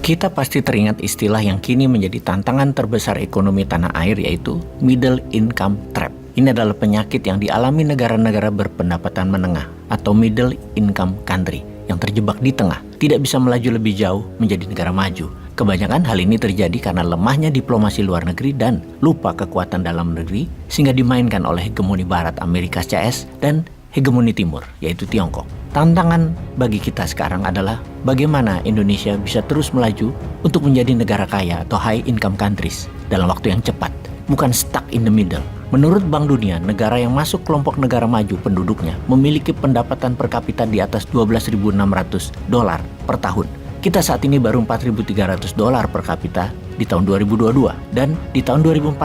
Kita pasti teringat istilah yang kini menjadi tantangan terbesar ekonomi tanah air, yaitu middle income trap. Ini adalah penyakit yang dialami negara-negara berpendapatan menengah atau middle income country yang terjebak di tengah, tidak bisa melaju lebih jauh menjadi negara maju. Kebanyakan hal ini terjadi karena lemahnya diplomasi luar negeri dan lupa kekuatan dalam negeri, sehingga dimainkan oleh hegemoni Barat Amerika CS dan hegemoni Timur, yaitu Tiongkok. Tantangan bagi kita sekarang adalah bagaimana Indonesia bisa terus melaju untuk menjadi negara kaya atau high income countries dalam waktu yang cepat, bukan stuck in the middle. Menurut Bank Dunia, negara yang masuk kelompok negara maju penduduknya memiliki pendapatan per kapita di atas $12.600 per tahun. Kita saat ini baru $4.300 per kapita di tahun 2022, dan di tahun 2014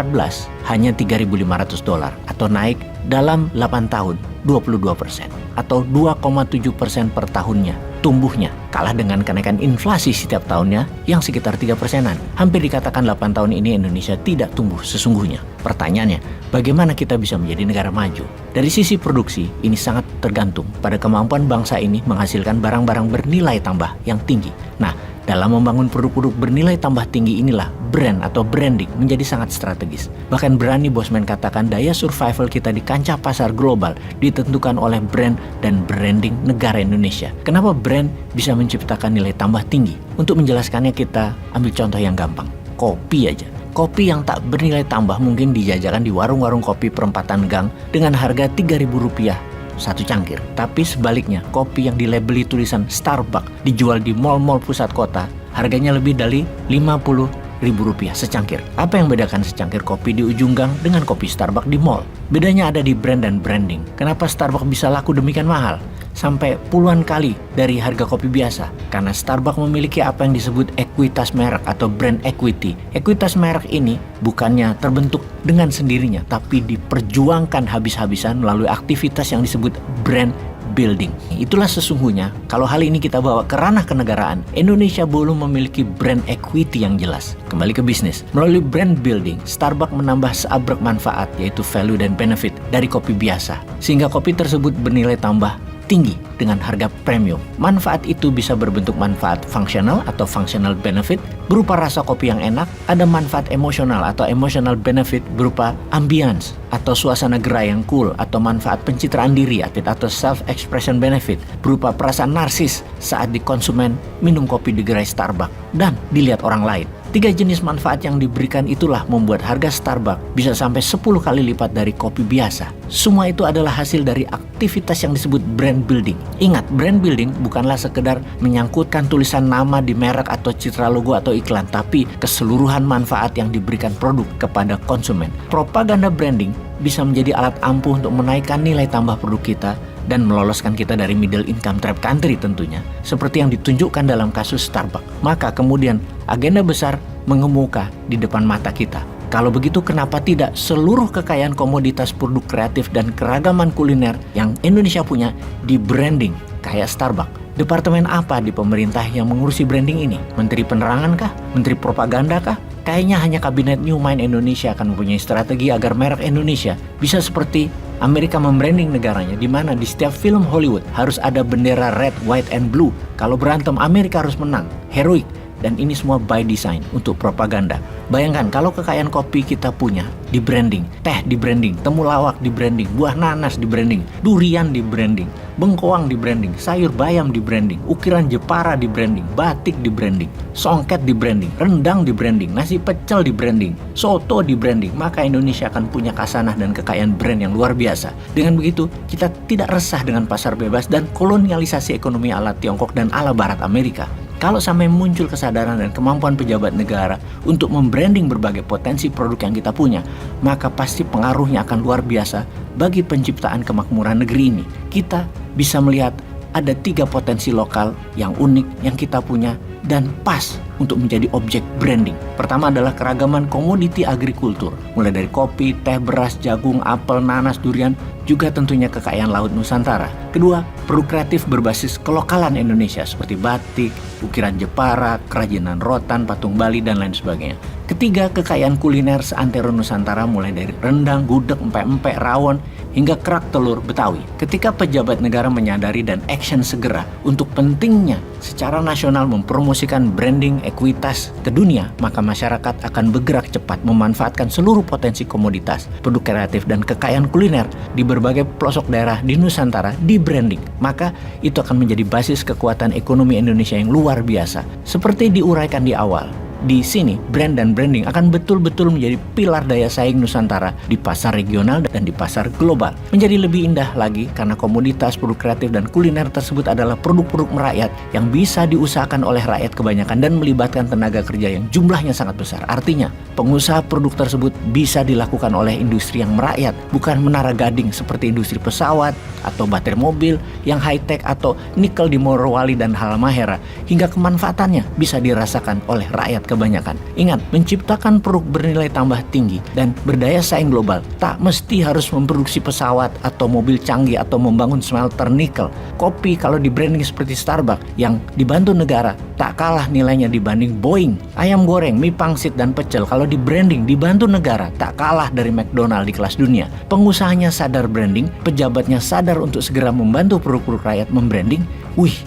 hanya $3.500 atau naik dalam 8 tahun 22% atau 2,7% per tahunnya tumbuhnya, kalah dengan kenaikan inflasi setiap tahunnya yang sekitar 3%-an. Hampir dikatakan 8 tahun ini Indonesia tidak tumbuh sesungguhnya. Pertanyaannya, bagaimana kita bisa menjadi negara maju? Dari sisi produksi, ini sangat tergantung pada kemampuan bangsa ini menghasilkan barang-barang bernilai tambah yang tinggi. Nah, dalam membangun produk-produk bernilai tambah tinggi inilah brand atau branding menjadi sangat strategis. Bahkan berani Bosman katakan daya survival kita di kancah pasar global ditentukan oleh brand dan branding negara Indonesia. Kenapa brand bisa menciptakan nilai tambah tinggi? Untuk menjelaskannya kita ambil contoh yang gampang. Kopi aja. Kopi yang tak bernilai tambah mungkin dijajakan di warung-warung kopi perempatan gang dengan harga Rp3.000 satu cangkir. Tapi sebaliknya, kopi yang dilabeli tulisan Starbucks dijual di mal-mal pusat kota, harganya lebih dari Rp50.000 secangkir. Apa yang bedakan secangkir kopi di ujung gang dengan kopi Starbucks di mall? Bedanya ada di brand dan branding. Kenapa Starbucks bisa laku demikian mahal? Sampai puluhan kali dari harga kopi biasa, karena Starbucks memiliki apa yang disebut ekuitas merek atau brand equity. Ekuitas merek ini bukannya terbentuk dengan sendirinya, tapi diperjuangkan habis-habisan melalui aktivitas yang disebut brand building. Itulah sesungguhnya kalau hal ini kita bawa ke ranah kenegaraan, Indonesia belum memiliki brand equity yang jelas. Kembali ke bisnis, melalui brand building, Starbucks menambah seabrek manfaat, yaitu value dan benefit dari kopi biasa, sehingga kopi tersebut bernilai tambah tinggi dengan harga premium. Manfaat itu bisa berbentuk manfaat fungsional atau functional benefit berupa rasa kopi yang enak, ada manfaat emosional atau emotional benefit berupa ambience atau suasana gerai yang cool, atau manfaat pencitraan diri atau self-expression benefit berupa perasaan narsis saat konsumen minum kopi di gerai Starbucks dan dilihat orang lain. 3 jenis manfaat yang diberikan itulah membuat harga Starbucks bisa sampai 10 kali lipat dari kopi biasa. Semua itu adalah hasil dari aktivitas yang disebut brand building. Ingat, brand building bukanlah sekedar menyangkutkan tulisan nama di merek atau citra logo atau iklan, tapi keseluruhan manfaat yang diberikan produk kepada konsumen. Propaganda branding bisa menjadi alat ampuh untuk menaikkan nilai tambah produk kita dan meloloskan kita dari middle income trap country tentunya, seperti yang ditunjukkan dalam kasus Starbucks. Maka kemudian agenda besar mengemuka di depan mata kita. Kalau begitu, kenapa tidak seluruh kekayaan komoditas produk kreatif dan keragaman kuliner yang Indonesia punya di branding kayak Starbucks? Departemen apa di pemerintah yang mengurusi branding ini? Menteri Penerangan kah? Menteri Propaganda kah? Kayaknya hanya Kabinet New Mind Indonesia akan mempunyai strategi agar merek Indonesia bisa seperti Amerika membranding negaranya, di mana di setiap film Hollywood harus ada bendera red, white, and blue. Kalau berantem, Amerika harus menang. Heroik. Dan ini semua by design untuk propaganda. Bayangkan kalau kekayaan kopi kita punya di branding, teh di branding, temulawak di branding, buah nanas di branding, durian di branding, bengkoang di branding, sayur bayam di branding, ukiran Jepara di branding, batik di branding, songket di branding, rendang di branding, nasi pecel di branding, soto di branding, maka Indonesia akan punya khasanah dan kekayaan brand yang luar biasa. Dengan begitu, kita tidak resah dengan pasar bebas dan kolonialisasi ekonomi ala Tiongkok dan ala Barat Amerika. Kalau sampai muncul kesadaran dan kemampuan pejabat negara untuk membranding berbagai potensi produk yang kita punya, maka pasti pengaruhnya akan luar biasa bagi penciptaan kemakmuran negeri ini. Kita bisa melihat ada 3 potensi lokal yang unik yang kita punya dan pas untuk menjadi objek branding. Pertama adalah keragaman komoditi agrikultur, mulai dari kopi, teh, beras, jagung, apel, nanas, durian, juga tentunya kekayaan laut Nusantara. Kedua, produk kreatif berbasis kelokalan Indonesia seperti batik, ukiran Jepara, kerajinan rotan, patung Bali, dan lain sebagainya. Ketiga, kekayaan kuliner seantero Nusantara mulai dari rendang, gudeg, empek-empek, rawon, hingga kerak telur Betawi. Ketika pejabat negara menyadari dan action segera untuk pentingnya secara nasional mempromosikan branding ekuitas ke dunia, maka masyarakat akan bergerak cepat memanfaatkan seluruh potensi komoditas, produk kreatif, dan kekayaan kuliner di berbagai pelosok daerah di Nusantara di branding. Maka itu akan menjadi basis kekuatan ekonomi Indonesia yang luar biasa. Seperti diuraikan di awal, di sini, brand dan branding akan betul-betul menjadi pilar daya saing Nusantara di pasar regional dan di pasar global. Menjadi lebih indah lagi karena komoditas, produk kreatif, dan kuliner tersebut adalah produk-produk merakyat yang bisa diusahakan oleh rakyat kebanyakan dan melibatkan tenaga kerja yang jumlahnya sangat besar. Artinya, pengusaha produk tersebut bisa dilakukan oleh industri yang merakyat, bukan menara gading seperti industri pesawat atau baterai mobil yang high-tech atau nikel di Morowali dan Halmahera, hingga kemanfaatannya bisa dirasakan oleh rakyat kebanyakan. Ingat, menciptakan produk bernilai tambah tinggi dan berdaya saing global tak mesti harus memproduksi pesawat atau mobil canggih atau membangun smelter nikel. Kopi kalau di branding seperti Starbucks yang dibantu negara tak kalah nilainya dibanding Boeing. Ayam goreng, mie pangsit, dan pecel kalau di branding dibantu negara tak kalah dari McDonald di kelas dunia. Pengusahanya sadar branding, pejabatnya sadar untuk segera membantu produk-produk rakyat membranding.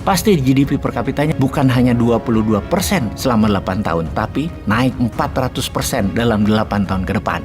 Pasti GDP per kapitanya bukan hanya 22% selama 8 tahun, tapi naik 400% dalam 8 tahun ke depan.